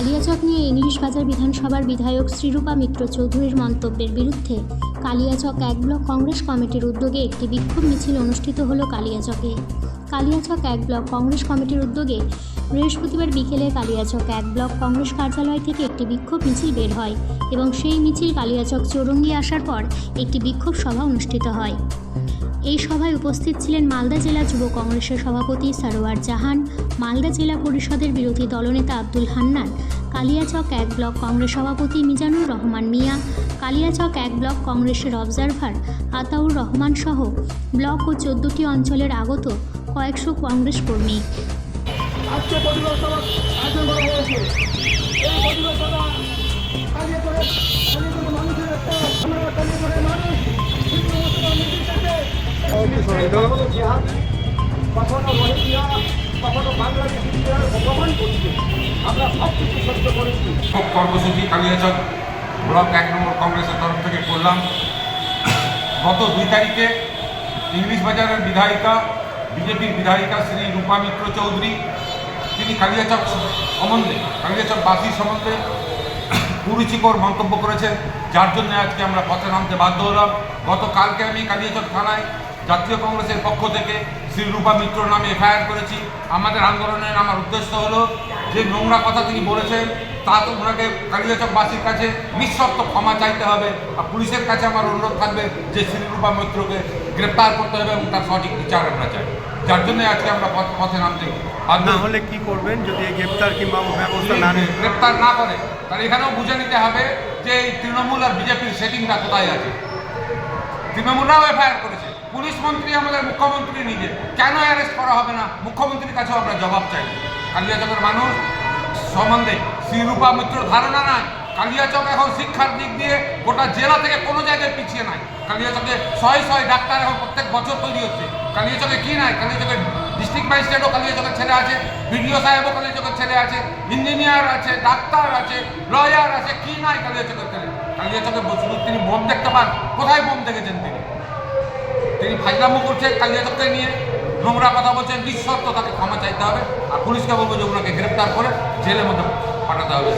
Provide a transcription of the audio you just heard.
কালিয়াচক নিয়ে ইংলিশ বাজার বিধানসভার বিধায়ক শ্রীরূপা মিত্র চৌধুরীর মন্তব্যের বিরুদ্ধে কালিয়াচক ১ ব্লক কংগ্রেস কমিটির উদ্যোগে একটি বিক্ষোভ মিছিল অনুষ্ঠিত হলো কালিয়াচকে। কালিয়াচক ১ ব্লক কংগ্রেস কমিটির উদ্যোগে বৃহস্পতিবার বিকেলে কালিয়াচক ১ ব্লক কংগ্রেস কার্যালয় থেকে একটি বিক্ষোভ মিছিল বের হয় এবং সেই মিছিল কালিয়াচক চৌরঙ্গি আসার পর একটি বিক্ষোভ সভা অনুষ্ঠিত হয়। এই সভায় উপস্থিত ছিলেন মালদা জেলা যুব কংগ্রেসের সভাপতি সারোয়ার জাহান, মালদা জেলা পরিষদের বিরোধী দলনেতা আব্দুল হান্নান, কালিয়াচক ১ ব্লক কংগ্রেস সভাপতি মিজানুর রহমান মিয়া, কালিয়াচক ১ ব্লক কংগ্রেসের অবজারভার আতাউর রহমান সহ ব্লক ও ১৪টি অঞ্চলের আগত কয়েকশো কংগ্রেস কর্মী। কর্মসূচি কালিয়াচক ব্লক ১ নম্বর কংগ্রেসের তরফ থেকে করলাম। গত ২ তারিখে ইংলিশ বাজারের বিধায়িকা, বিজেপির বিধায়িকা শ্রী রূপা মিত্র চৌধুরী, তিনি কালিয়াচক সম্বন্ধে, কালিয়াচকবাসীর সম্বন্ধে কুরুচিকর মন্তব্য করেছেন, যার জন্য আজকে আমরা পথে নামতে বাধ্য হলাম। গতকালকে আমি কালিয়াচক থানায় জাতীয় কংগ্রেসের পক্ষ থেকে শ্রী রূপা মিত্র নামে এফআইআর করেছি। আমাদের আন্দোলনের আমার উদ্দেশ্য হলো যে নোংরা কথা তিনি বলেছেন তা তো ওনাকে কালিয়াচকবাসীর কাছে নিঃশর্ত ক্ষমা চাইতে হবে, আর পুলিশের কাছে আমার অনুরোধ থাকবে যে শ্রী রূপা মিত্রকে গ্রেপ্তার করতে হবে এবং তার সঠিক বিচার আমরা চাই। যার জন্য আজকে আমরা পথে নামতে বাধ্য। না হলে কি করবেন যদি গ্রেপ্তার কিংবা ব্যবস্থা না নেন? গ্রেপ্তার না করে তাহলে এখানেও বুঝে নিতে হবে যে এই তৃণমূল আর বিজেপির সেটিংটা কোথায় আছে। তৃণমূলরাও এফআইআর করেছে, পুলিশ মন্ত্রী আমাদের মুখ্যমন্ত্রী নিজে, কেন অ্যারেস্ট করা হবে না? মুখ্যমন্ত্রীর কাছেও আমরা জবাব চাই। কালিয়াচকের মানুষ সম্বন্ধে শ্রী রূপা মিত্রর ধারণা নাই। কালিয়াচক এখন শিক্ষার দিক দিয়ে গোটা জেলা থেকে কোনো জায়গায় পিছিয়ে নাই। কালিয়াচকে শয়ে ডাক্তার এখন প্রত্যেক বছর তৈরি হচ্ছে। কালিয়াচকে কি নাই? কালিয়াচকে ডিস্ট্রিক্ট ম্যাজিস্ট্রেটও কালিয়াচকের ছেলে আছে, বিডিও সাহেবও কালিয়াচকের ছেলে আছে, ইঞ্জিনিয়ার আছে, ডাক্তার আছে, লয়ার আছে, কি নাই কালিয়াচকের ছেলে? কালিয়াচকে শুধু তিনি বোম দেখতে পান, কোথায় বোম দেখেছেন তিনি ফাজলামো করছেন কালিয়াচককে নিয়ে, নোংরা কথা বলছেন। নিঃশর্ত তাকে ক্ষমা চাইতে হবে, আর পুলিশকে বলবো যে ওনাকে গ্রেপ্তার করে জেলের মধ্যে পাঠাতে হবে।